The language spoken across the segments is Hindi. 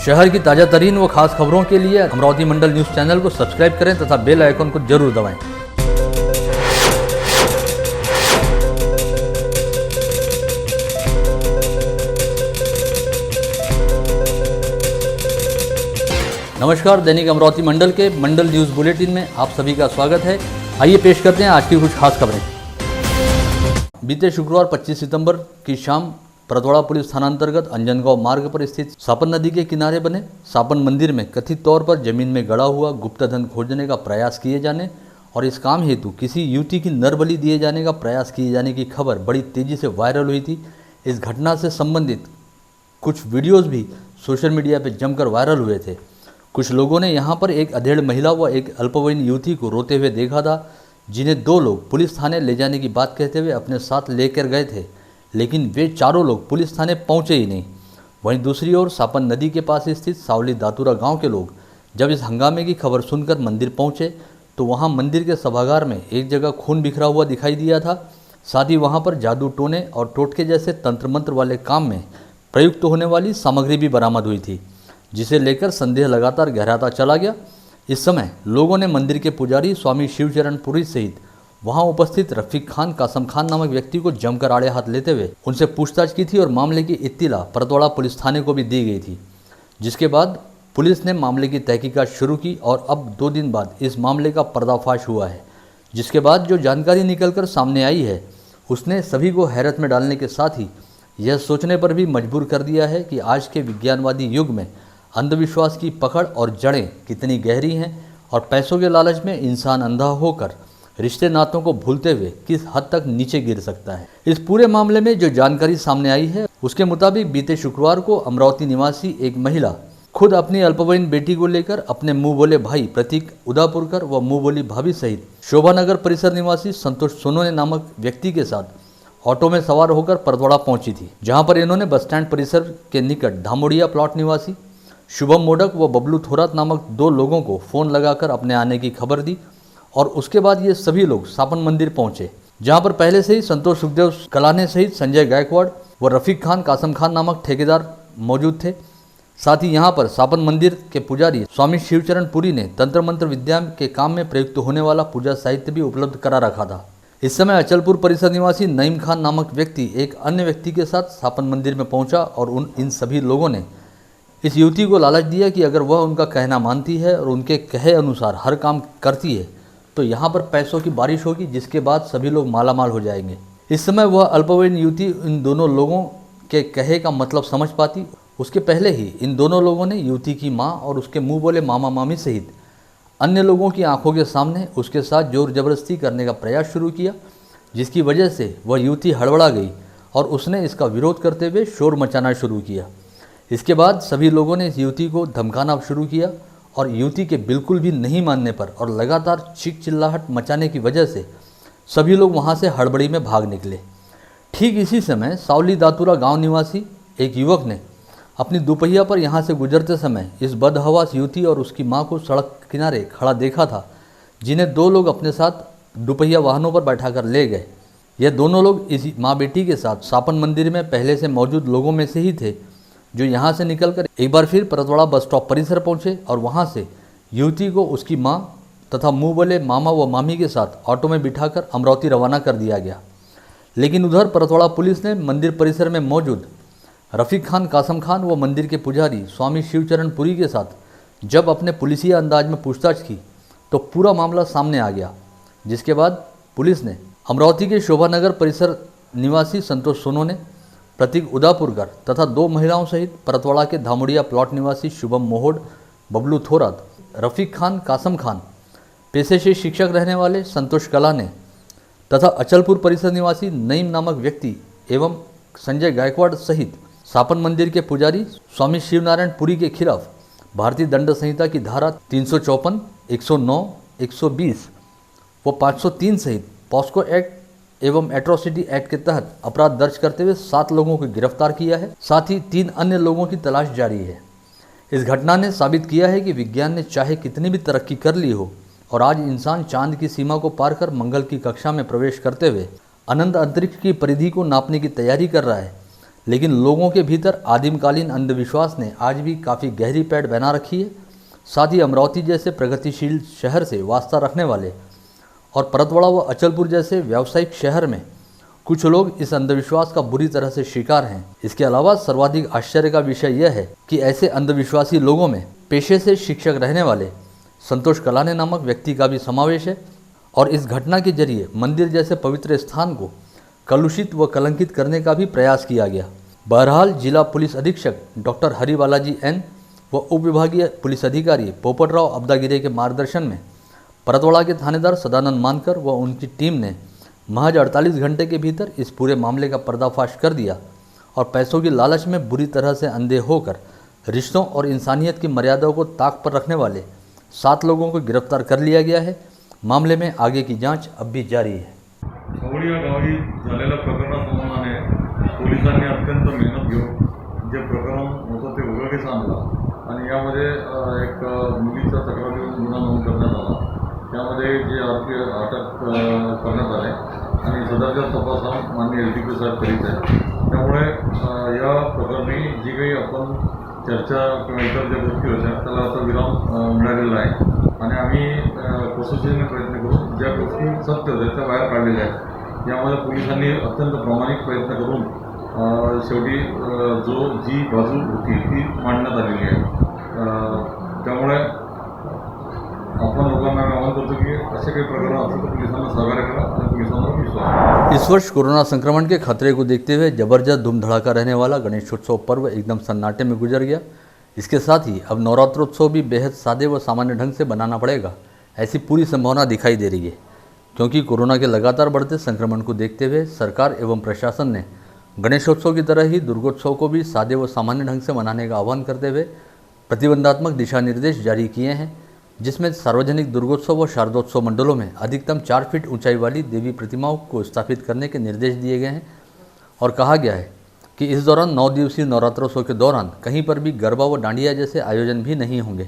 शहर की ताज़ा तरीन व खास खबरों के लिए अमरावती मंडल न्यूज़ चैनल को सब्सक्राइब करें तथा बेल आइकन को जरूर दबाएं। नमस्कार, दैनिक अमरावती मंडल के मंडल न्यूज़ बुलेटिन में आप सभी का स्वागत है। आइए पेश करते हैं आज की कुछ खास खबरें। बीते शुक्रवार 25 सितंबर की शाम परतवाड़ा पुलिस थानांतर्गत अंजनगांव मार्ग पर स्थित सापन नदी के किनारे बने सापन मंदिर में कथित तौर पर जमीन में गड़ा हुआ गुप्त धन खोजने का प्रयास किए जाने और इस काम हेतु किसी युवती की नरबलि दिए जाने का प्रयास किए जाने की खबर बड़ी तेजी से वायरल हुई थी। इस घटना से संबंधित कुछ वीडियोज़ भी सोशल मीडिया पर जमकर वायरल हुए थे। कुछ लोगों ने यहाँ पर एक अधेड़ महिला व एक अल्पवयीन युवती को रोते हुए देखा था, जिन्हें दो लोग पुलिस थाने ले जाने की बात कहते हुए अपने साथ लेकर गए थे, लेकिन वे चारों लोग पुलिस थाने पहुँचे ही नहीं। वहीं दूसरी ओर सापन नदी के पास स्थित सावली दातुरा गांव के लोग जब इस हंगामे की खबर सुनकर मंदिर पहुँचे तो वहाँ मंदिर के सभागार में एक जगह खून बिखरा हुआ दिखाई दिया था। साथ ही वहाँ पर जादू टोने और टोटके जैसे तंत्र मंत्र वाले काम में प्रयुक्त होने वाली सामग्री भी बरामद हुई थी, जिसे लेकर संदेह लगातार गहराता चला गया। इस समय लोगों ने मंदिर के पुजारी स्वामी शिवचरण पुरी सहित वहां उपस्थित रफीक खान कासम खान नामक व्यक्ति को जमकर आड़े हाथ लेते हुए उनसे पूछताछ की थी और मामले की इत्तिला परतवाड़ा पुलिस थाने को भी दी गई थी, जिसके बाद पुलिस ने मामले की तहकीकात शुरू की और अब 2 दिन बाद इस मामले का पर्दाफाश हुआ है। जिसके बाद जो जानकारी निकलकर सामने आई है उसने सभी को हैरत में डालने के साथ ही यह सोचने पर भी मजबूर कर दिया है कि आज के विज्ञानवादी युग में अंधविश्वास की पकड़ और जड़ें कितनी गहरी हैं और पैसों के लालच में इंसान अंधा होकर रिश्ते नातों को भूलते हुए किस हद तक नीचे गिर सकता है। इस पूरे मामले में जो जानकारी सामने आई है उसके मुताबिक बीते शुक्रवार को अमरावती निवासी एक महिला खुद अपनी अल्पवयीन बेटी को लेकर अपने मुंह बोले भाई प्रतीक उदापुरकर व मुंह बोली भाभी सहित शोभानगर परिसर निवासी संतोष सोनोने नामक व्यक्ति के साथ ऑटो में सवार होकर परतवाड़ा पहुंची थी, जहां पर इन्होंने बस स्टैंड परिसर के निकट धामोड़िया प्लॉट निवासी शुभम मोडक व बबलू थोरात नामक 2 लोगों को फ़ोन लगाकर अपने आने की खबर दी और उसके बाद ये सभी लोग सापन मंदिर पहुंचे, जहां पर पहले से ही संतोष सुखदेव कलाने सहित संजय गायकवाड़ व रफीक खान कासम खान नामक ठेकेदार मौजूद थे। साथ ही यहां पर सापन मंदिर के पुजारी स्वामी शिवचरण पुरी ने तंत्र मंत्र विद्या के काम में प्रयुक्त होने वाला पूजा साहित्य भी उपलब्ध करा रखा था। इस समय अचलपुर परिसर निवासी नईम खान नामक व्यक्ति एक अन्य व्यक्ति के साथ सापन मंदिर में पहुंचा और इन सभी लोगों ने इस युवती को लालच दिया कि अगर वह उनका कहना मानती है और उनके कहे अनुसार हर काम करती है तो यहाँ पर पैसों की बारिश होगी, जिसके बाद सभी लोग मालामाल हो जाएंगे। इस समय वह अल्पवयीन युवती इन दोनों लोगों के कहे का मतलब समझ पाती उसके पहले ही इन दोनों लोगों ने युवती की माँ और उसके मुँह बोले मामा मामी सहित अन्य लोगों की आंखों के सामने उसके साथ जोर जबरदस्ती करने का प्रयास शुरू किया, जिसकी वजह से वह युवती हड़बड़ा गई और उसने इसका विरोध करते हुए शोर मचाना शुरू किया। इसके बाद सभी लोगों ने इस युवती को धमकाना शुरू किया और युवती के बिल्कुल भी नहीं मानने पर और लगातार चीख चिल्लाहट मचाने की वजह से सभी लोग वहां से हड़बड़ी में भाग निकले। ठीक इसी समय सावली दातुरा गांव निवासी एक युवक ने अपनी दोपहिया पर यहां से गुजरते समय इस बदहवास युवती और उसकी मां को सड़क किनारे खड़ा देखा था, जिन्हें 2 लोग अपने साथ दोपहिया वाहनों पर बैठाकर ले गए। यह दोनों लोग इस माँ बेटी के साथ सापन मंदिर में पहले से मौजूद लोगों में से ही थे, जो यहाँ से निकलकर एक बार फिर परतवाड़ा बस स्टॉप परिसर पहुँचे और वहाँ से युवती को उसकी माँ तथा मुँह बोले मामा व मामी के साथ ऑटो में बिठाकर अमरावती रवाना कर दिया गया। लेकिन उधर परतवाड़ा पुलिस ने मंदिर परिसर में मौजूद रफीक खान कासम खान व मंदिर के पुजारी स्वामी शिवचरण पुरी के साथ जब अपने पुलिसिया अंदाज में पूछताछ की तो पूरा मामला सामने आ गया, जिसके बाद पुलिस ने अमरावती के शोभानगर परिसर निवासी संतोष सोनोने प्रतीक उदापुरकर तथा 2 महिलाओं सहित परतवाड़ा के धामोड़िया प्लॉट निवासी शुभम मोहोड बबलू थोरात रफीक खान कासम खान पेशे से शिक्षक रहने वाले संतोष कलाने तथा अचलपुर परिसर निवासी नईम नामक व्यक्ति एवं संजय गायकवाड़ सहित सापन मंदिर के पुजारी स्वामी शिवनारायण पुरी के खिलाफ भारतीय दंड संहिता की धारा 354, 109, 120 व 503 सहित पॉस्को एक्ट एवं एट्रोसिटी एक्ट के तहत अपराध दर्ज करते हुए 7 लोगों को गिरफ्तार किया है। साथ ही 3 अन्य लोगों की तलाश जारी है। इस घटना ने साबित किया है कि विज्ञान ने चाहे कितनी भी तरक्की कर ली हो और आज इंसान चांद की सीमा को पार कर मंगल की कक्षा में प्रवेश करते हुए अनंत अंतरिक्ष की परिधि को नापने की तैयारी कर रहा है, लेकिन लोगों के भीतर आदिमकालीन अंधविश्वास ने आज भी काफ़ी गहरी पैठ बना रखी है। साथ ही अमरावती जैसे प्रगतिशील शहर से वास्ता रखने वाले और परतवाड़ा व अचलपुर जैसे व्यावसायिक शहर में कुछ लोग इस अंधविश्वास का बुरी तरह से शिकार हैं। इसके अलावा सर्वाधिक आश्चर्य का विषय यह है कि ऐसे अंधविश्वासी लोगों में पेशे से शिक्षक रहने वाले संतोष कलाने नामक व्यक्ति का भी समावेश है और इस घटना के जरिए मंदिर जैसे पवित्र स्थान को कलुषित व कलंकित करने का भी प्रयास किया गया। बहरहाल जिला पुलिस अधीक्षक डॉक्टर हरिबालाजी एन व उप विभागीय पुलिस अधिकारी पोपटराव अब्दागिरे के मार्गदर्शन में परतवाड़ा के थानेदार सदानंद मानकर व उनकी टीम ने महज 48 घंटे के भीतर इस पूरे मामले का पर्दाफाश कर दिया और पैसों की लालच में बुरी तरह से अंधे होकर रिश्तों और इंसानियत की मर्यादाओं को ताक पर रखने वाले 7 लोगों को गिरफ्तार कर लिया गया है। मामले में आगे की जांच अब भी जारी है। खवडी या गावी झालेल्या प्रकरणासंबंधाने पोलिसांनी अत्यंत मेहनत घेऊन जे प्रकरण होतं ते उघडकीस आणलं आणि यामध्ये एक मुलीचा तक्रारीवरून गुन्हा नोंद करण्यात आला। त्यामध्ये जे आरोपी अटक करण्यात आले आणि सदरचा तपास हा माननीय एलटीपी साहेब करीत आहे। त्यामुळे या प्रकरणी जी काही आपण चर्चा किंवा इतर ज्या गोष्टी होत्या त्याला आता विराम मिळालेला आहे आणि आम्ही कसोशीने प्रयत्न करून ज्या गोष्टी सत्य होत्या त्या बाहेर काढलेल्या आहेत। यामध्ये पोलिसांनी अत्यंत प्रामाणिक प्रयत्न करून शेवटी जी बाजू होती ती मांडण्यात आलेली आहे। त्यामुळे आपण लोकांना आवाहन करतो की असे काही प्रकरण असतील तर पोलिसांना सहकार्य करा आणि पोलिसांवर विश्वास। इस वर्ष कोरोना संक्रमण के खतरे को देखते हुए जबरदस्त धूम धड़ाका रहने वाला गणेशोत्सव पर्व एकदम सन्नाटे में गुजर गया। इसके साथ ही अब नवरात्रोत्सव भी बेहद सादे व सामान्य ढंग से बनाना पड़ेगा, ऐसी पूरी संभावना दिखाई दे रही है, क्योंकि कोरोना के लगातार बढ़ते संक्रमण को देखते हुए सरकार एवं प्रशासन ने गणेशोत्सव की तरह ही दुर्गोत्सव को भी सादे व सामान्य ढंग से मनाने का आह्वान करते हुए प्रतिबंधात्मक दिशा निर्देश जारी किए हैं, जिसमें सार्वजनिक दुर्गोत्सव व शारदोत्सव मंडलों में अधिकतम 4 फीट ऊंचाई वाली देवी प्रतिमाओं को स्थापित करने के निर्देश दिए गए हैं और कहा गया है कि इस दौरान 9 दिवसीय नवरात्रोत्सव के दौरान कहीं पर भी गरबा व डांडिया जैसे आयोजन भी नहीं होंगे।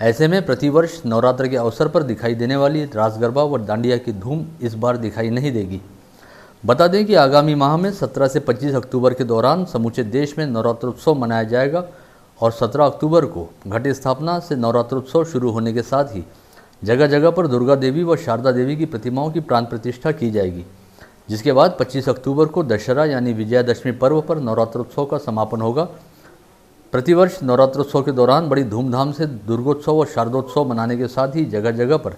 ऐसे में प्रतिवर्ष नवरात्र के अवसर पर दिखाई देने वाली रास गरबा व डांडिया की धूम इस बार दिखाई नहीं देगी। बता दें कि आगामी माह में 17 से 25 अक्टूबर के दौरान समूचे देश में नवरात्रोत्सव मनाया जाएगा और 17 अक्टूबर को घट स्थापना से नवरात्रोत्सव शुरू होने के साथ ही जगह जगह पर दुर्गा देवी व शारदा देवी की प्रतिमाओं की प्राण प्रतिष्ठा की जाएगी, जिसके बाद 25 अक्टूबर को दशहरा यानी विजयादशमी पर्व पर नवरात्रोत्सव का समापन होगा। प्रतिवर्ष नवरात्रोत्सव के दौरान बड़ी धूमधाम से दुर्गोत्सव व शारदोत्सव मनाने के साथ ही जगह जगह पर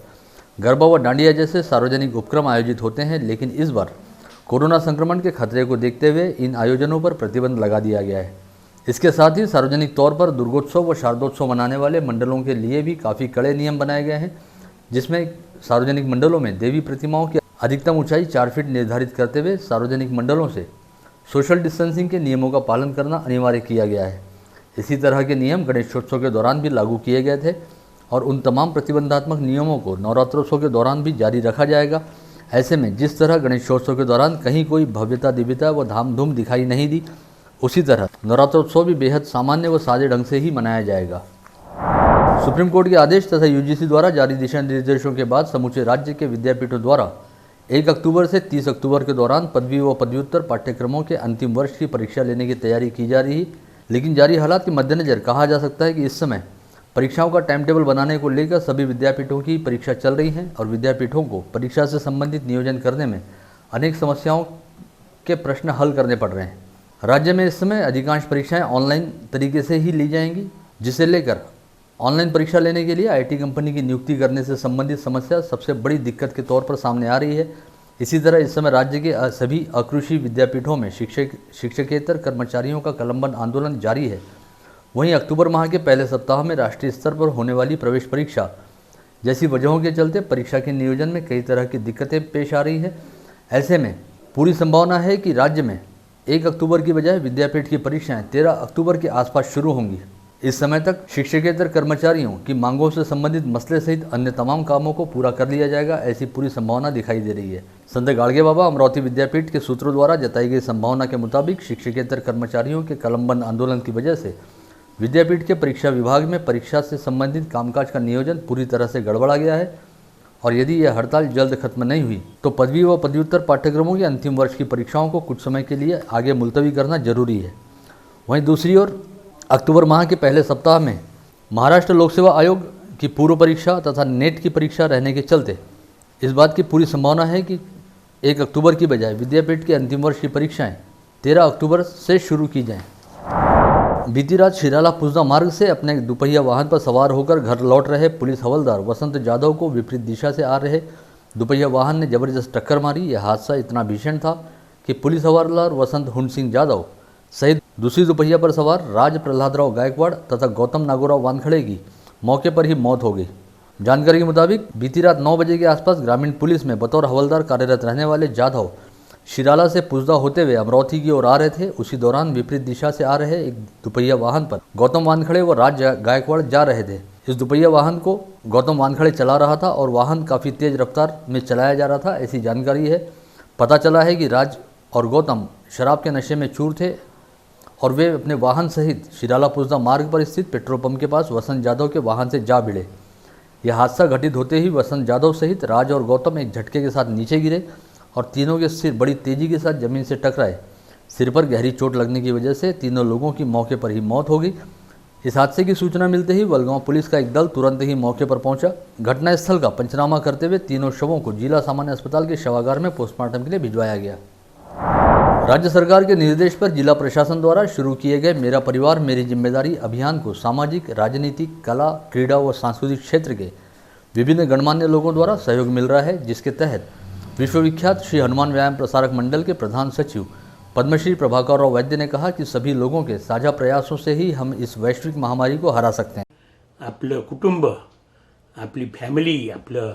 गरबा व डांडिया जैसे सार्वजनिक उपक्रम आयोजित होते हैं, लेकिन इस बार कोरोना संक्रमण के खतरे को देखते हुए इन आयोजनों पर प्रतिबंध लगा दिया गया है। इसके साथ ही सार्वजनिक तौर पर दुर्गोत्सव व शारदोत्सव मनाने वाले मंडलों के लिए भी काफ़ी कड़े नियम बनाए गए हैं, जिसमें सार्वजनिक मंडलों में देवी प्रतिमाओं की अधिकतम ऊंचाई 4 फीट निर्धारित करते हुए सार्वजनिक मंडलों से सोशल डिस्टेंसिंग के नियमों का पालन करना अनिवार्य किया गया है। इसी तरह के नियम गणेशोत्सव के दौरान भी लागू किए गए थे और उन तमाम प्रतिबंधात्मक नियमों को नवरात्रोत्सव के दौरान भी जारी रखा जाएगा। ऐसे में जिस तरह गणेशोत्सव के दौरान कहीं कोई भव्यता दिव्यता व धाम धूम दिखाई नहीं दी, उसी तरह नवरात्रोत्सव भी बेहद सामान्य व सादे ढंग से ही मनाया जाएगा। सुप्रीम कोर्ट के आदेश तथा यूजीसी द्वारा जारी दिशा निर्देशों के बाद समूचे राज्य के विद्यापीठों द्वारा 1 अक्टूबर से 30 अक्टूबर के दौरान पदवी व पदव्युत्तर पाठ्यक्रमों के अंतिम वर्ष की परीक्षा लेने की तैयारी की जा रही है। लेकिन जारी हालात के मद्देनज़र कहा जा सकता है कि इस समय परीक्षाओं का टाइम टेबल बनाने को लेकर सभी विद्यापीठों की परीक्षा चल रही हैं और विद्यापीठों को परीक्षा से संबंधित नियोजन करने में अनेक समस्याओं के प्रश्न हल करने पड़ रहे हैं। राज्य में इस समय अधिकांश परीक्षाएं ऑनलाइन तरीके से ही ली जाएंगी, जिसे लेकर ऑनलाइन परीक्षा लेने के लिए आईटी कंपनी की नियुक्ति करने से संबंधित समस्या सबसे बड़ी दिक्कत के तौर पर सामने आ रही है। इसी तरह इस समय राज्य के सभी अकृषि विद्यापीठों में शिक्षकेतर कर्मचारियों का कलमबंद आंदोलन जारी है। वहीं अक्टूबर माह के पहले सप्ताह में राष्ट्रीय स्तर पर होने वाली प्रवेश परीक्षा जैसी वजहों के चलते परीक्षा के नियोजन में कई तरह की दिक्कतें पेश आ रही है। ऐसे में पूरी संभावना है कि राज्य में 1 अक्टूबर की बजाय विद्यापीठ की परीक्षाएं 13 अक्टूबर के आसपास शुरू होंगी। इस समय तक शिक्षकेतर कर्मचारियों की मांगों से संबंधित मसले सहित अन्य तमाम कामों को पूरा कर लिया जाएगा, ऐसी पूरी संभावना दिखाई दे रही है। संत गाड़गे बाबा अमरावती विद्यापीठ के सूत्रों द्वारा जताई गई संभावना के मुताबिक शिक्षकेतर कर्मचारियों के कलमबंद आंदोलन की वजह से विद्यापीठ के परीक्षा विभाग में परीक्षा से संबंधित कामकाज का नियोजन पूरी तरह से गड़बड़ा गया है और यदि यह हड़ताल जल्द खत्म नहीं हुई तो पदवी व पदव्युत्तर पाठ्यक्रमों के अंतिम वर्ष की परीक्षाओं को कुछ समय के लिए आगे मुलतवी करना जरूरी है। वहीं दूसरी ओर अक्टूबर माह के पहले सप्ताह में महाराष्ट्र लोक सेवा आयोग की पूर्व परीक्षा तथा नेट की परीक्षा रहने के चलते इस बात की पूरी संभावना है कि 1 अक्टूबर की बजाय विद्यापीठ के अंतिम वर्ष की परीक्षाएं 13 अक्टूबर से शुरू की जाएं। बीती रात शिराला पुजदा मार्ग से अपने दुपहिया वाहन पर सवार होकर घर लौट रहे पुलिस हवलदार वसंत जाधव को विपरीत दिशा से आ रहे दुपहिया वाहन ने जबरदस्त टक्कर मारी। यह हादसा इतना भीषण था कि पुलिस हवलदार वसंत हुंड सिंह जाधव सहित दूसरी दुपहिया पर सवार राज प्रहलादराव गायकवाड़ तथा गौतम नागोराव वानखड़े की मौके पर ही मौत हो गई। जानकारी के मुताबिक बीती रात 9 बजे के आसपास ग्रामीण पुलिस में बतौर हवलदार कार्यरत रहने वाले जाधव शिराला से पुजदा होते हुए अमरावती की ओर आ रहे थे। उसी दौरान विपरीत दिशा से आ रहे एक दुपहिया वाहन पर गौतम वानखड़े व राज गायकवाड़ जा रहे थे। इस दुपहिया वाहन को गौतम वानखड़े चला रहा था और वाहन काफ़ी तेज रफ्तार में चलाया जा रहा था, ऐसी जानकारी है। पता चला है कि राज और गौतम शराब के नशे में चूर थे और वे अपने वाहन सहित शिराला पुजदा मार्ग पर स्थित पेट्रोल पंप के पास वसंत जाधव के वाहन से जा भिड़े। यह हादसा घटित होते ही वसंत जाधव सहित राज और गौतम एक झटके के साथ नीचे गिरे और तीनों के सिर बड़ी तेजी के साथ जमीन से टकराए। सिर पर गहरी चोट लगने की वजह से तीनों लोगों की मौके पर ही मौत हो गई। इस हादसे की सूचना मिलते ही वलगांव पुलिस का एक दल तुरंत ही मौके पर पहुंचा। घटनास्थल का पंचनामा करते हुए तीनों शवों को जिला सामान्य अस्पताल के शवागार में पोस्टमार्टम के लिए भिजवाया गया। राज्य सरकार के निर्देश पर जिला प्रशासन द्वारा शुरू किए गए मेरा परिवार मेरी जिम्मेदारी अभियान को सामाजिक, राजनीतिक, कला, क्रीड़ा व सांस्कृतिक क्षेत्र के विभिन्न गणमान्य लोगों द्वारा सहयोग मिल रहा है, जिसके तहत विश्वविख्यात श्री हनुमान व्यायाम प्रसारक मंडल के प्रधान सचिव पद्मश्री प्रभाकर राव वैद्य ने कहा कि सभी लोगों के साझा प्रयासों से ही हम इस वैश्विक महामारी को हरा सकते हैं। आपलं कुटुंब, आपली फॅमिली, आपलं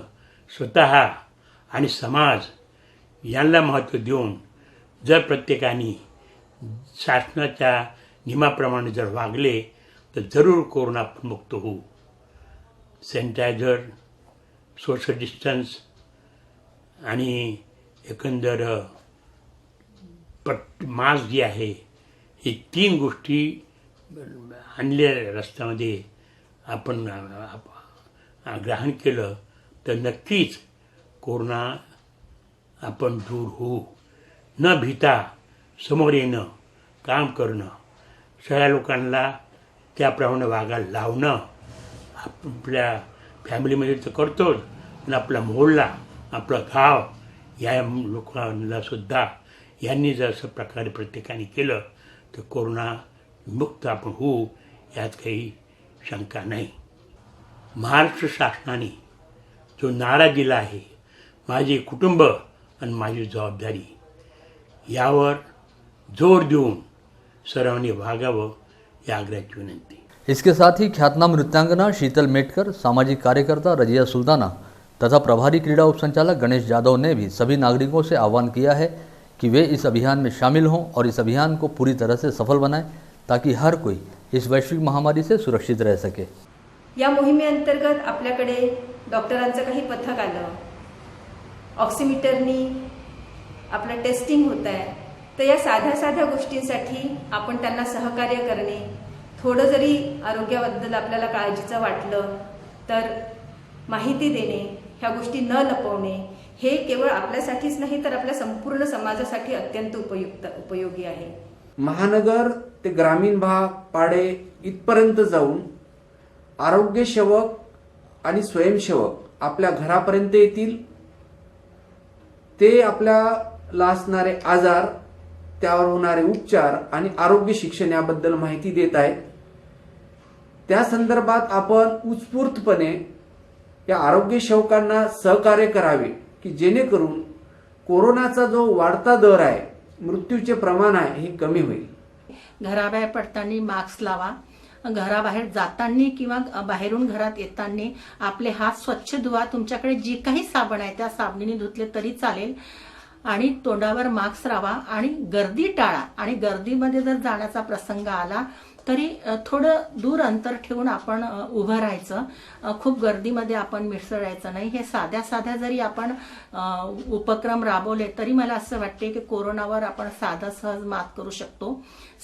स्वतः आणि समाज यांना महत्त्व देऊन जर प्रत्येकाने शासनाच्या नियमाप्रमाणे जर वागले तर जरूर कोरोनामुक्त होऊ। सॅनिटायझर, सोशल डिस्टन्स आणि एकंदर मास्क जे आहे हे 3 गोष्टी आणल्या रस्त्यामध्ये आपण ग्रहण केलं तर नक्कीच कोरोना आपण दूर होऊ। न भीता समोर येणं, काम करणं, सगळ्या लोकांना त्याप्रमाणे वागायला लावणं, आपल्या फॅमिलीमध्ये तर करतोच पण आपला मोहल्ला, आपलं गाव या लोकांना सुद्धा यांनी जर असं प्रकारे प्रत्येकाने केलं तर कोरोना मुक्त आपण होऊ, यात काही शंका नाही। महाराष्ट्र शासनाने जो नारा दिला आहे, माझे कुटुंब आणि माझी जबाबदारी, यावर जोर देऊन सर्वांनी वागावं या आग्रहाची विनंती। इसके साथ ही ख्यातनाम नृत्यांगना शीतल मेटकर, सामाजिक कार्यकर्ता रजिया सुल्ताना तथा प्रभारी क्रीड़ा उपसंचालक गणेश जाधव ने भी सभी नागरिकों से आह्वान किया है कि वे इस अभियान में शामिल हों और इस अभियान को पूरी तरह से सफल बनाएं ताकि हर कोई इस वैश्विक महामारी से सुरक्षित रह सके। या मोहिमेअंतर्गत आपल्याकडे डॉक्टरांचं काही पथक आलं, ऑक्सिमीटरनी आपलं टेस्टिंग होत आहे, तर या साध्या साध्या गोष्टींसाठी आपण त्यांना सहकार्य करणे, थोडं जरी आरोग्याबद्दल आपल्याला काळजीचं वाटलं तर माहिती देणे, ह्या गोष्टी न लपवणे, हे केवळ आपल्यासाठीच नाही तर आपल्या संपूर्ण समाजासाठी अत्यंत उपयोगी आहे। महानगर ते ग्रामीण भाग, पाडे इथपर्यंत जाऊन आरोग्य सेवक आणि स्वयंसेवक आपल्या घरापर्यंत येतील। ते आपल्याला असणारे आजार, त्यावर होणारे उपचार आणि आरोग्य शिक्षण याबद्दल माहिती देत आहेत। त्या संदर्भात आपण उत्स्फूर्तपणे या आरोग्य सेवकांना सहकार्य करावे की जेणेकरून कोरोनाचा जो वाढता दर आहे, मृत्यूचे प्रमाण आहे, हे कमी होईल। घराबाहेर पडताना मास्क लावा, घराबाहेर जाताना किंवा बाहेरून घरात येताना आपले हात स्वच्छ धुवा। तुमच्याकडे जे काही साबण आहे त्या साबणीने धुतले तरी चालेल आणि तोंडावर मास्क लावा आणि गर्दी टाळा। आणि गर्दीमध्ये जर जाण्याचा प्रसंग आला तरी थोडं दूर अंतर ठेवून आपण उभं राहायचं. खूप गर्दीमध्ये आपण मिसळायचं नाही. हे साध्या साध्या जरी आपण उपक्रम राबवले तरी मला असं वाटते की कोरोनावर आपण साधा सहज मात करू शकतो.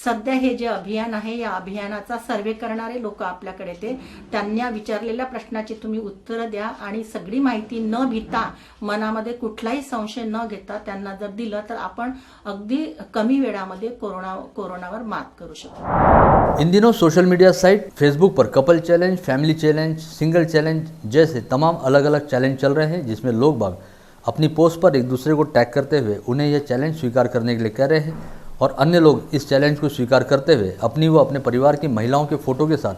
सध्या हे जे अभियान आहे या अभियानाचा सर्वे करणारे लोक आपल्याकडे येते. त्यांना विचारलेल्या प्रश्नाची तुम्ही उत्तरं द्या आणि सगळी माहिती न भिता मनामध्ये कुठलाही संशय न घेता त्यांना जर दिलं तर आपण अगदी कमी वेळामध्ये कोरोनावर मात करू शकतो. इन दिनों सोशल मीडिया साइट फेसबुक पर couple challenge, family challenge, single challenge जैसे तमाम अलग अलग चैलेंज चल रहे हैं, जिसमें लोग बाग अपनी पोस्ट पर एक दूसरे को टैग करते हुए उन्हें यह चैलेंज स्वीकार करने के लिए कह रहे हैं और अन्य लोग इस चैलेंज को स्वीकार करते हुए अपनी व अपने परिवार की महिलाओं के फोटो के साथ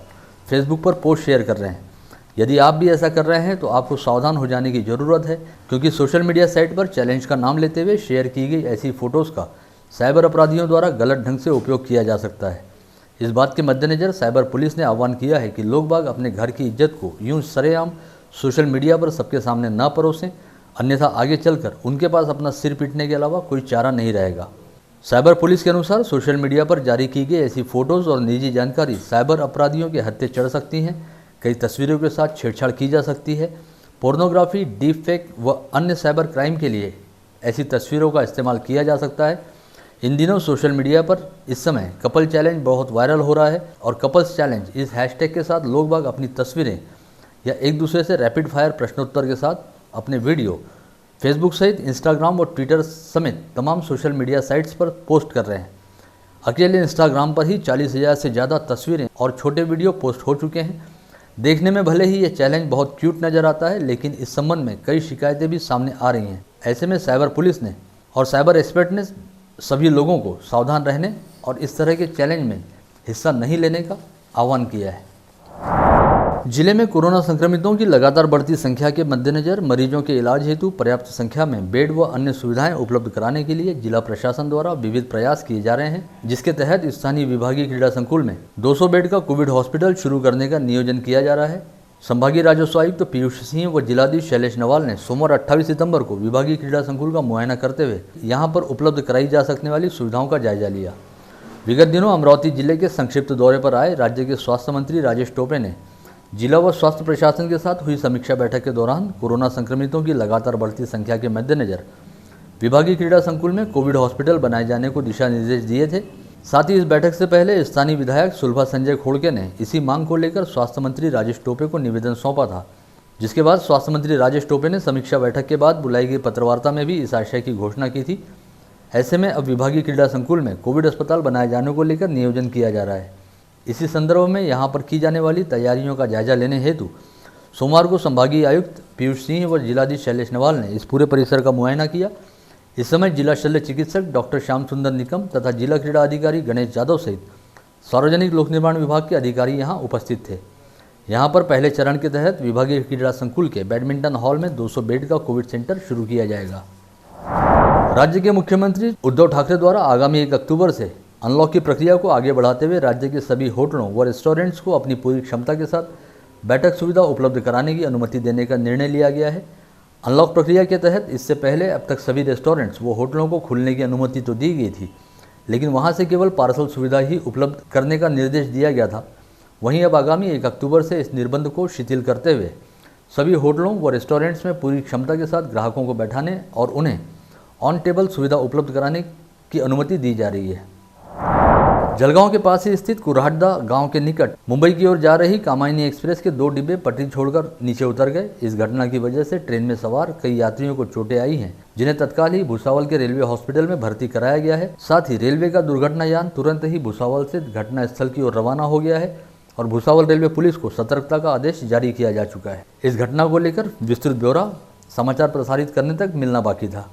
फेसबुक पर पोस्ट शेयर कर रहे हैं. यदि आप भी ऐसा कर रहे हैं तो आपको सावधान हो जाने की ज़रूरत है, क्योंकि सोशल मीडिया साइट पर चैलेंज का नाम लेते हुए शेयर की गई ऐसी फ़ोटोज़ का साइबर अपराधियों द्वारा गलत ढंग से उपयोग किया जा सकता है. इस बात के मद्देनज़र साइबर पुलिस ने आह्वान किया है कि लोग बाग अपने घर की इज्जत को यूं सरेआम सोशल मीडिया पर सबके सामने न परोसें, अन्यथा आगे चलकर उनके पास अपना सिर पीटने के अलावा कोई चारा नहीं रहेगा. साइबर पुलिस के अनुसार सोशल मीडिया पर जारी की गई ऐसी फ़ोटोज़ और निजी जानकारी साइबर अपराधियों के हत्थे चढ़ सकती हैं. कई तस्वीरों के साथ छेड़छाड़ की जा सकती है. पोर्नोग्राफी, डीप फेक व अन्य साइबर क्राइम के लिए ऐसी तस्वीरों का इस्तेमाल किया जा सकता है. इन दिनों सोशल मीडिया पर इस समय कपल चैलेंज बहुत वायरल हो रहा है और कपल्स चैलेंज इस हैशटैग के साथ लोग बाग अपनी तस्वीरें या एक दूसरे से रैपिड फायर प्रश्नोत्तर के साथ अपने वीडियो फेसबुक सहित इंस्टाग्राम और ट्विटर समेत तमाम सोशल मीडिया साइट्स पर पोस्ट कर रहे हैं. अकेले इंस्टाग्राम पर ही 40,000 से ज़्यादा तस्वीरें और छोटे वीडियो पोस्ट हो चुके हैं. देखने में भले ही ये चैलेंज बहुत क्यूट नज़र आता है, लेकिन इस संबंध में कई शिकायतें भी सामने आ रही हैं. ऐसे में साइबर पुलिस ने और साइबर एक्सपर्ट ने सभी लोगों को सावधान रहने और इस तरह के चैलेंज में हिस्सा नहीं लेने का आह्वान किया है. जिले में कोरोना संक्रमितों की लगातार बढ़ती संख्या के मद्देनज़र मरीजों के इलाज हेतु पर्याप्त संख्या में बेड व अन्य सुविधाएं उपलब्ध कराने के लिए जिला प्रशासन द्वारा विविध प्रयास किए जा रहे हैं, जिसके तहत स्थानीय विभागीय क्रीड़ा संकुल में 200 बेड का कोविड हॉस्पिटल शुरू करने का नियोजन किया जा रहा है. संभागीय राजस्व आयुक्त पीयूष सिंह व जिलाधीश शैलेश नवाल ने सोमवार 28 सितंबर को विभागीय क्रीड़ा संकुल का मुआयना करते हुए यहां पर उपलब्ध कराई जा सकने वाली सुविधाओं का जायजा लिया. विगत दिनों अमरावती जिले के संक्षिप्त दौरे पर आए राज्य के स्वास्थ्य मंत्री राजेश टोपे ने जिला व स्वास्थ्य प्रशासन के साथ हुई समीक्षा बैठक के दौरान कोरोना संक्रमितों की लगातार बढ़ती संख्या के मद्देनज़र विभागीय क्रीड़ा संकुल में कोविड हॉस्पिटल बनाए जाने को दिशा निर्देश दिए थे. साथ ही इस बैठक से पहले स्थानीय विधायक सुलभा संजय खोड़के ने इसी मांग को लेकर स्वास्थ्य मंत्री राजेश टोपे को निवेदन सौंपा था, जिसके बाद स्वास्थ्य मंत्री राजेश टोपे ने समीक्षा बैठक के बाद बुलाई गई पत्रवार्ता में भी इस आशय की घोषणा की थी. ऐसे में अब विभागीय क्रीड़ा संकुल में कोविड अस्पताल बनाए जाने को लेकर नियोजन किया जा रहा है. इसी संदर्भ में यहां पर की जाने वाली तैयारियों का जायजा लेने हेतु सोमवार को संभागीय आयुक्त पीयूष सिंह व जिलाधीश शैलेश नवाल ने इस पूरे परिसर का मुआयना किया. इस समय जिला शल्य चिकित्सक डॉक्टर श्याम सुंदर निकम तथा जिला क्रीड़ा अधिकारी गणेश यादव सहित सार्वजनिक लोक निर्माण विभाग के अधिकारी यहां उपस्थित थे. यहां पर पहले चरण के तहत विभागीय क्रीड़ा संकुल के बैडमिंटन हॉल में 200 बेड का कोविड सेंटर शुरू किया जाएगा. राज्य के मुख्यमंत्री उद्धव ठाकरे द्वारा आगामी 1 अक्टूबर से अनलॉक की प्रक्रिया को आगे बढ़ाते हुए राज्य के सभी होटलों व रेस्टोरेंट्स को अपनी पूरी क्षमता के साथ बैठक सुविधा उपलब्ध कराने की अनुमति देने का निर्णय लिया गया है. अनलॉक प्रक्रिया के तहत इससे पहले अब तक सभी रेस्टोरेंट्स व होटलों को खुलने की अनुमति तो दी गई थी, लेकिन वहां से केवल पार्सल सुविधा ही उपलब्ध करने का निर्देश दिया गया था. वहीं अब आगामी 1 अक्टूबर से इस निर्बंध को शिथिल करते हुए सभी होटलों व रेस्टोरेंट्स में पूरी क्षमता के साथ ग्राहकों को बैठाने और उन्हें ऑन टेबल सुविधा उपलब्ध कराने की अनुमति दी जा रही है. जलगांव के पास ही स्थित कुराहड्डा गांव के निकट मुंबई की ओर जा रही कामायनी एक्सप्रेस के 2 डिब्बे पटरी छोड़कर नीचे उतर गए. इस घटना की वजह से ट्रेन में सवार कई यात्रियों को चोटें आई हैं, जिन्हें तत्काल ही भुसावल के रेलवे हॉस्पिटल में भर्ती कराया गया है. साथ ही रेलवे का दुर्घटना यान तुरंत ही भुसावल से घटना स्थल की ओर रवाना हो गया है और भुसावल रेलवे पुलिस को सतर्कता का आदेश जारी किया जा चुका है. इस घटना को लेकर विस्तृत ब्यौरा समाचार प्रसारित करने तक मिलना बाकी था.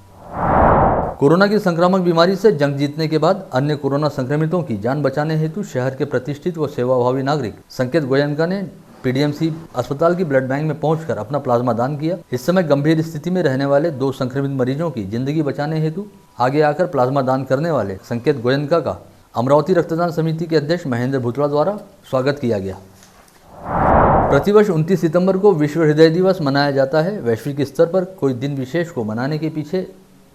कोरोना की संक्रामक बीमारी से जंग जीतने के बाद अन्य कोरोना संक्रमितों की जान बचाने हेतु शहर के प्रतिष्ठित व सेवाभावी नागरिक संकेत गोयनका ने पीडीएमसी अस्पताल की ब्लड बैंक में पहुंचकर अपना प्लाज्मा दान किया. इस समय गंभीर स्थिति में रहने वाले 2 संक्रमित मरीजों की जिंदगी बचाने हेतु आगे आकर प्लाज्मा दान करने वाले संकेत गोयनका का अमरावती रक्तदान समिति के अध्यक्ष महेंद्र भुतड़ा द्वारा स्वागत किया गया. प्रतिवर्ष 29 सितंबर को विश्व हृदय दिवस मनाया जाता है. वैश्विक स्तर पर कोई दिन विशेष को मनाने के पीछे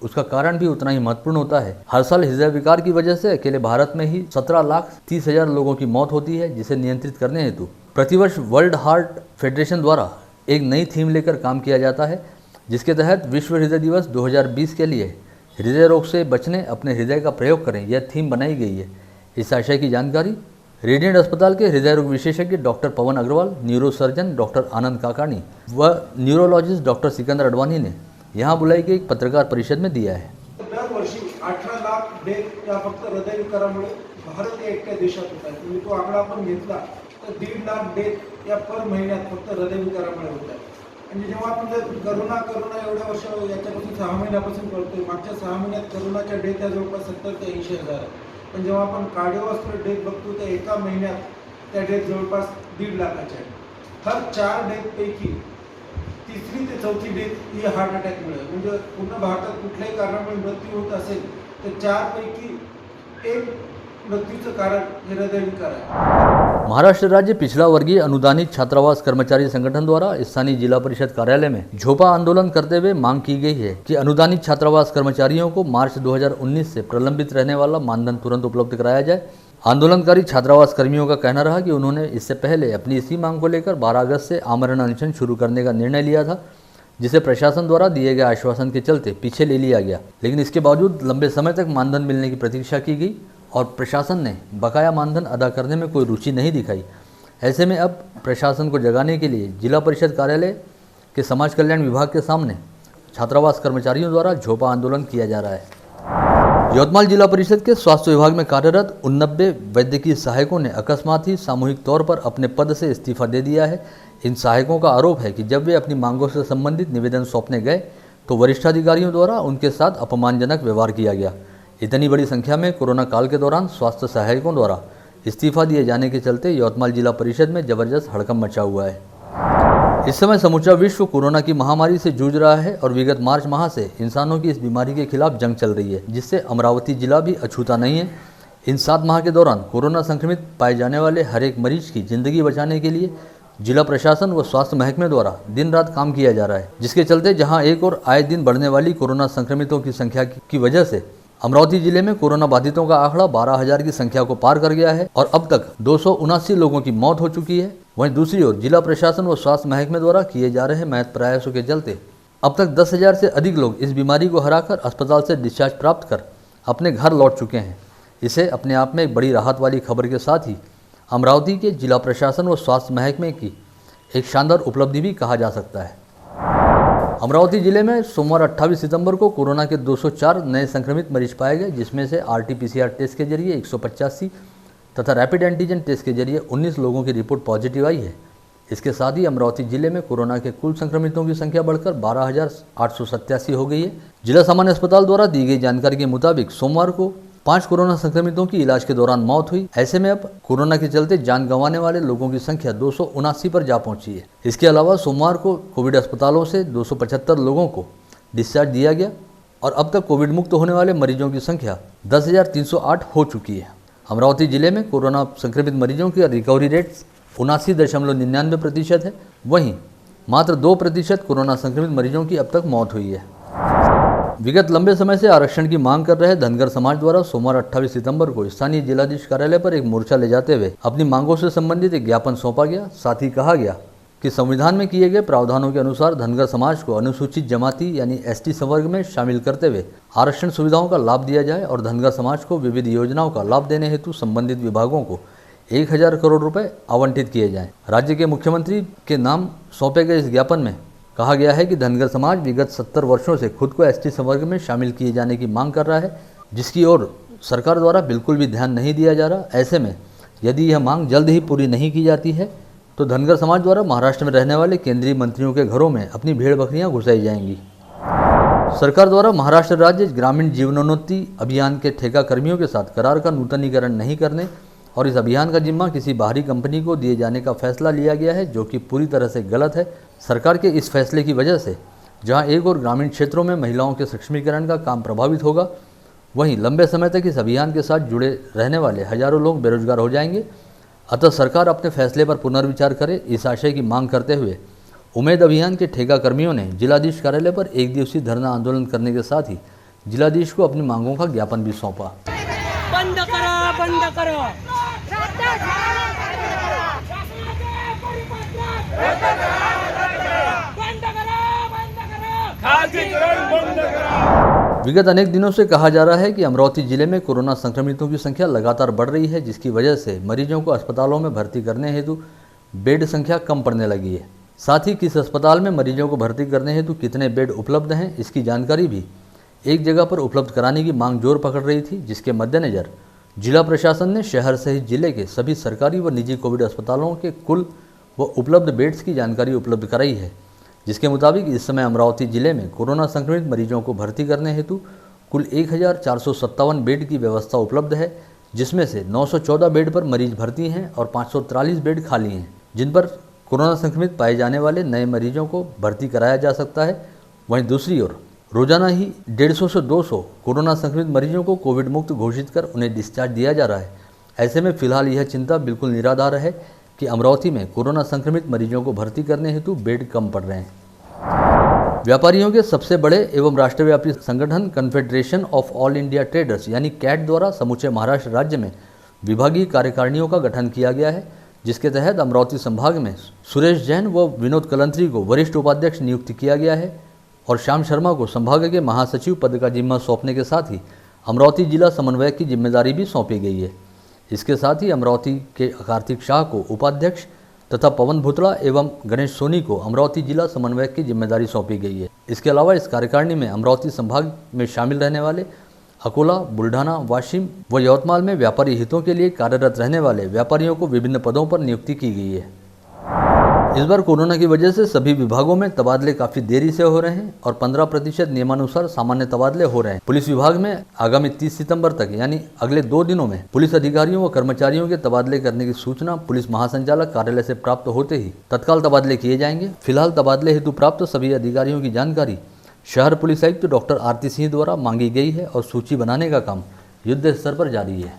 उसका कारण भी उतना ही महत्वपूर्ण होता है। हर साल हृदय विकार की वजह से अकेले भारत में ही 17,30,000 लोगों की मौत होती है, जिसे नियंत्रित करने हेतु प्रतिवर्ष वर्ल्ड हार्ट फेडरेशन द्वारा एक नई थीम लेकर काम किया जाता है, जिसके तहत विश्व हृदय दिवस 2020 के लिए हृदय रोग से बचने अपने हृदय का प्रयोग करें, यह थीम बनाई गई है। इस आशय की जानकारी रेडिएंट अस्पताल के हृदय रोग विशेषज्ञ डॉक्टर पवन अग्रवाल, न्यूरोसर्जन डॉक्टर आनंद काकानी व न्यूरोलॉजिस्ट डॉक्टर सिकंदर अडवाणी ने यहाँ बुलाई गई एक पत्रकार परिषद में दिया है। दरवर्षी 18 लाख डेथ या फक्त हृदयविकारामुळे भारत या एकट्या देशात होत आहे। तुम्ही तो आकडा आपण घेतला तर 1.5 लाख डेथ या पर महिन्यात फक्त हृदयविकारामुळे होत आहे। म्हणजे जेव्हा आपण जर करोना एवढ्या वर्ष याच्यापासून 6 महिन्यापासून कळतोय, मागच्या 6 महिन्यात करोनाच्या डेथ या जवळपास 70 ते 80 हजार आहे। पण जेव्हा आपण कार्डिओव्हास्क्युलर डेथ बघतो तर एका महिन्यात त्या डेथ जवळपास 1.5 लाखाच्या आहेत। हर 4 डेथपैकी तिसरी ते चौथी डेथ ही हार्ट अटॅकमुळे, म्हणजे पूर्ण भारतात कुठल्याही कारणामुळे मृत्यू होत असेल तर 4 पैकी 1 मृत्यूचं कारण हे हृदयविकार आहे। महाराष्ट्र राज्य पिछड़ा वर्गीय अनुदानित छात्रावास कर्मचारी संगठन द्वारा स्थानीय जिला परिषद कार्यालय में झोपा आंदोलन करते हुए मांग की गई है कि अनुदानित छात्रावास कर्मचारियों को मार्च 2019 से प्रलंबित रहने वाला मानधन तुरंत उपलब्ध कराया जाए। आंदोलनकारी छात्रावास कर्मियों का कहना रहा कि उन्होंने इससे पहले अपनी इसी मांग को लेकर 12 अगस्त से आमरण अनशन शुरू करने का निर्णय लिया था, जिसे प्रशासन द्वारा दिए गए आश्वासन के चलते पीछे ले लिया गया। लेकिन इसके बावजूद लंबे समय तक मानधन मिलने की प्रतीक्षा की गई और प्रशासन ने बकाया मानधन अदा करने में कोई रुचि नहीं दिखाई। ऐसे में अब प्रशासन को जगाने के लिए जिला परिषद कार्यालय के समाज कल्याण विभाग के सामने छात्रावास कर्मचारियों द्वारा झोपा आंदोलन किया जा रहा है। यवतमाल जिला परिषद के स्वास्थ्य विभाग में कार्यरत 89 वैद्यकीय सहायकों ने अकस्मात ही सामूहिक तौर पर अपने पद से इस्तीफा दे दिया है। इन सहायकों का आरोप है कि जब वे अपनी मांगों से संबंधित निवेदन सौंपने गए तो वरिष्ठ अधिकारियों द्वारा उनके साथ अपमानजनक व्यवहार किया गया। इतनी बड़ी संख्या में कोरोना काल के दौरान स्वास्थ्य सहायकों द्वारा इस्तीफा दिए जाने के चलते यवतमाल जिला परिषद में जबरदस्त हड़कंप मचा हुआ है। इस समय समूचा विश्व कोरोना की महामारी से जूझ रहा है और विगत मार्च माह से इंसानों की इस बीमारी के खिलाफ जंग चल रही है, जिससे अमरावती जिला भी अछूता नहीं है। इन 7 माह के दौरान कोरोना संक्रमित पाए जाने वाले हर एक मरीज की जिंदगी बचाने के लिए जिला प्रशासन व स्वास्थ्य महकमे द्वारा दिन रात काम किया जा रहा है, जिसके चलते जहां एक और आए दिन बढ़ने वाली कोरोना संक्रमितों की संख्या की वजह से अमरावती जिले में कोरोना बाधितों का आंकड़ा 12,000 की संख्या को पार कर गया है और अब तक 279 लोगों की मौत हो चुकी है। वहीं दूसरी ओर जिला प्रशासन व स्वास्थ्य महकमे द्वारा किए जा रहे महत्वपूर्ण प्रयासों के चलते अब तक 10,000 से अधिक लोग इस बीमारी को हराकर अस्पताल से डिस्चार्ज प्राप्त कर अपने घर लौट चुके हैं। इसे अपने आप में एक बड़ी राहत वाली खबर के साथ ही अमरावती के जिला प्रशासन व स्वास्थ्य महकमे की एक शानदार उपलब्धि भी कहा जा सकता है। अमरावती जिले में सोमवार 28 सितंबर को कोरोना के 204 नए संक्रमित मरीज पाए गए, जिसमें से RT-PCR टेस्ट के जरिए 185 तथा रैपिड एंटीजन टेस्ट के जरिए 19 लोगों की रिपोर्ट पॉजिटिव आई है। इसके साथ ही अमरावती जिले में कोरोना के कुल संक्रमितों की संख्या बढ़कर 12,887 हो गई है। जिला सामान्य अस्पताल द्वारा दी गई जानकारी के मुताबिक सोमवार को 5 कोरोना संक्रमितों की इलाज के दौरान मौत हुई। ऐसे में अब कोरोना के चलते जान गंवाने वाले लोगों की संख्या 279 पर जा पहुंची है। इसके अलावा सोमवार को कोविड अस्पतालों से 275 लोगों को डिस्चार्ज दिया गया और अब तक कोविड मुक्त होने वाले मरीजों की संख्या 10,308 हो चुकी है। अमरावती जिले में कोरोना संक्रमित मरीजों की रिकवरी रेट 79.99% है। वहीं मात्र 2% कोरोना संक्रमित मरीजों की अब तक मौत हुई है। विगत लंबे समय से आरक्षण की मांग कर रहे धनगर समाज द्वारा सोमवार 28 सितंबर को स्थानीय जिलाधीश कार्यालय पर एक मोर्चा ले जाते हुए अपनी मांगों से संबंधित एक ज्ञापन सौंपा गया। साथ ही कहा गया कि संविधान में किए गए प्रावधानों के अनुसार धनगर समाज को अनुसूचित जमाती यानी ST संवर्ग में शामिल करते हुए आरक्षण सुविधाओं का लाभ दिया जाए और धनगर समाज को विविध योजनाओं का लाभ देने हेतु संबंधित विभागों को 1,000 करोड़ रुपए आवंटित किए जाएं। राज्य के मुख्यमंत्री के नाम सौंपे गए इस ज्ञापन में कहा गया है कि धनगर समाज विगत 70 वर्षों से खुद को ST संवर्ग में शामिल किए जाने की मांग कर रहा है, जिसकी ओर सरकार द्वारा बिल्कुल भी ध्यान नहीं दिया जा रहा। ऐसे में यदि यह मांग जल्द ही पूरी नहीं की जाती है तो धनगर समाज द्वारा महाराष्ट्र में रहने वाले केंद्रीय मंत्रियों के घरों में अपनी भेड़ बकरियां घुसाई जाएंगी। सरकार द्वारा महाराष्ट्र राज्य ग्रामीण जीवनोन्नति अभियान के ठेका कर्मियों के साथ करार का नूतनीकरण नहीं करने और इस अभियान का जिम्मा किसी बाहरी कंपनी को दिए जाने का फैसला लिया गया है, जो कि पूरी तरह से गलत है। सरकार के इस फैसले की वजह से जहां एक और ग्रामीण क्षेत्रों में महिलाओं के सक्षमीकरण का काम प्रभावित होगा, वहीं लंबे समय तक इस अभियान के साथ जुड़े रहने वाले हजारों लोग बेरोजगार हो जाएंगे। अतः सरकार अपने फैसले पर पुनर्विचार करे, इस आशय की मांग करते हुए उम्मीद अभियान के ठेका कर्मियों ने जिलाधीश कार्यालय पर 1 दिवसीय धरना आंदोलन करने के साथ ही जिलाधीश को अपनी मांगों का ज्ञापन भी सौंपा। बंद करा, बंद करो। विगत अनेक दिनों से कहा जा रहा है कि अमरावती जिले में कोरोना संक्रमितों की संख्या लगातार बढ़ रही है, जिसकी वजह से मरीजों को अस्पतालों में भर्ती करने हेतु बेड संख्या कम पड़ने लगी है। साथ ही किस अस्पताल में मरीजों को भर्ती करने हेतु कितने बेड उपलब्ध हैं, इसकी जानकारी भी एक जगह पर उपलब्ध कराने की मांग जोर पकड़ रही थी, जिसके मद्देनज़र जिला प्रशासन ने शहर सहित जिले के सभी सरकारी व निजी कोविड अस्पतालों के कुल व उपलब्ध बेड्स की जानकारी उपलब्ध कराई है, जिसके मुताबिक इस समय अमरावती जिले में कोरोना संक्रमित मरीजों को भर्ती करने हेतु कुल 1457 बेड की व्यवस्था उपलब्ध है, जिसमें से 914 बेड पर मरीज भर्ती हैं और 543 बेड खाली हैं, जिन पर कोरोना संक्रमित पाए जाने वाले नए मरीजों को भर्ती कराया जा सकता है। वहीं दूसरी ओर रोजाना ही 150 से 200 कोरोना संक्रमित मरीजों को कोविड मुक्त घोषित कर उन्हें डिस्चार्ज दिया जा रहा है। ऐसे में फिलहाल यह चिंता बिल्कुल निराधार है कि अमरावती में कोरोना संक्रमित मरीजों को भर्ती करने हेतु बेड कम पड़ रहे हैं। व्यापारियों के सबसे बड़े एवं राष्ट्रव्यापी संगठन confederation of all India traders यानी कैट द्वारा समूचे महाराष्ट्र राज्य में विभागीय कार्यकारिणियों का गठन किया गया है, जिसके तहत अमरावती संभाग में सुरेश जैन व विनोद कलंत्री को वरिष्ठ उपाध्यक्ष नियुक्त किया गया है और श्याम शर्मा को संभाग के महासचिव पद का जिम्मा सौंपने के साथ ही अमरावती जिला समन्वयक की जिम्मेदारी भी सौंपी गई है। इसके साथ ही अमरावती के कार्तिक शाह को उपाध्यक्ष तथा पवन भुतड़ा एवं गणेश सोनी को अमरावती जिला समन्वयक की जिम्मेदारी सौंपी गई है। इसके अलावा इस कार्यकारिणी में अमरावती संभाग में शामिल रहने वाले अकोला, बुल्ढाना, वाशिम व यवतमाल में व्यापारी हितों के लिए कार्यरत रहने वाले व्यापारियों को विभिन्न पदों पर नियुक्ति की गई है। इस बार कोरोना की वजह से सभी विभागों में तबादले काफी देरी से हो रहे हैं और 15% नियमानुसार सामान्य तबादले हो रहे हैं। पुलिस विभाग में आगामी 30 सितंबर तक यानी अगले 2 दिनों में पुलिस अधिकारियों व कर्मचारियों के तबादले करने की सूचना पुलिस महासंचालक कार्यालय से प्राप्त होते ही तत्काल तबादले किए जाएंगे। फिलहाल तबादले हेतु प्राप्त सभी अधिकारियों की जानकारी शहर पुलिस आयुक्त डॉक्टर आरती सिंह द्वारा मांगी गई है और सूची बनाने का काम युद्ध स्तर पर जारी है।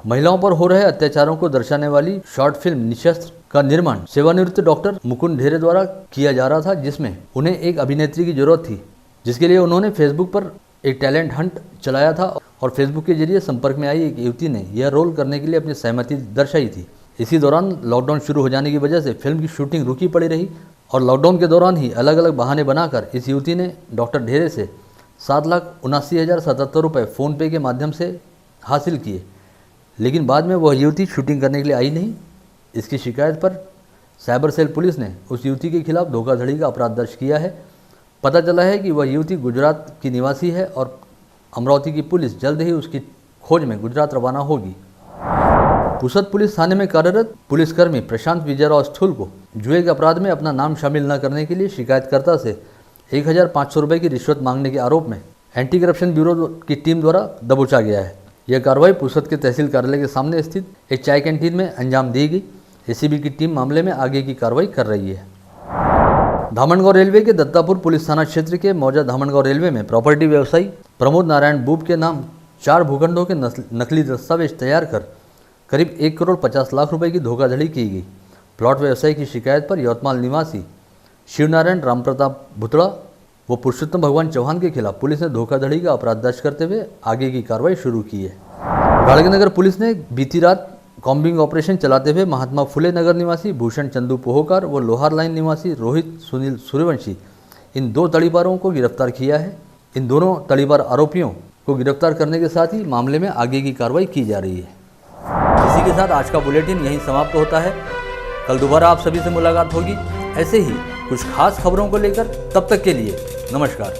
महिलाओं पर हो रहे अत्याचारों को दर्शाने वाली शॉर्ट फिल्म निशस्त्र का निर्माण सेवानिवृत्त डॉक्टर मुकुंद ढेरे द्वारा किया जा रहा था, जिसमें उन्हें एक अभिनेत्री की जरूरत थी, जिसके लिए उन्होंने फेसबुक पर एक टैलेंट हंट चलाया था और फेसबुक के जरिए संपर्क में आई एक युवती ने यह रोल करने के लिए अपनी सहमति दर्शाई थी। इसी दौरान लॉकडाउन शुरू हो जाने की वजह से फिल्म की शूटिंग रुकी पड़ी रही और लॉकडाउन के दौरान ही अलग अलग बहाने बनाकर इस युवती ने डॉक्टर ढेरे से 7,79,077 रुपये फ़ोनपे के माध्यम से हासिल किए, लेकिन बाद में वह युवती शूटिंग करने के लिए आई नहीं। इसकी शिकायत पर साइबर सेल पुलिस ने उस युवती के खिलाफ धोखाधड़ी का अपराध दर्ज किया है। पता चला है कि वह युवती गुजरात की निवासी है और अमरावती की पुलिस जल्द ही उसकी खोज में गुजरात रवाना होगी। पुसद पुलिस थाने में कार्यरत पुलिसकर्मी प्रशांत विजयराव स्थूल को जुए के अपराध में अपना नाम शामिल न करने के लिए शिकायतकर्ता से 1,500 रुपये की रिश्वत मांगने के आरोप में एंटी करप्शन ब्यूरो की टीम द्वारा दबोचा गया है। यह कार्रवाई पुसद के तहसील कार्यालय के सामने स्थित एक चाय कैंटीन में अंजाम दी गई। एसीबी की टीम मामले में आगे की कार्रवाई कर रही है। धामनगांव रेलवे के दत्तापुर पुलिस थाना क्षेत्र के मौजा धामनगांव रेलवे में प्रॉपर्टी व्यवसायी प्रमोद नारायण बूब के नाम 4 भूखंडों के नकली दस्तावेज तैयार कर करीब 1,50 लाख रुपए की धोखाधड़ी की गई। प्लॉट व्यवसायी की शिकायत पर यवतमाल निवासी शिवनारायण रामप्रताप भुतड़ा व पुरुषोत्तम भगवान चौहान के खिलाफ पुलिस ने धोखाधड़ी का अपराध दर्ज करते हुए आगे की कार्रवाई शुरू की है। गाड़गनगर पुलिस ने बीती रात कॉम्बिंग ऑपरेशन चलाते हुए महात्मा फुले नगर निवासी भूषण चंदू पोहोकार व लोहार लाइन निवासी रोहित सुनील सूर्यवंशी इन 2 तड़ीपारों को गिरफ्तार किया है। इन दोनों तड़ीपार आरोपियों को गिरफ्तार करने के साथ ही मामले में आगे की कार्रवाई की जा रही है। इसी के साथ आज का बुलेटिन यहीं समाप्त होता है। कल दोबारा आप सभी से मुलाकात होगी ऐसे ही कुछ खास खबरों को लेकर। तब तक के लिए नमस्कार।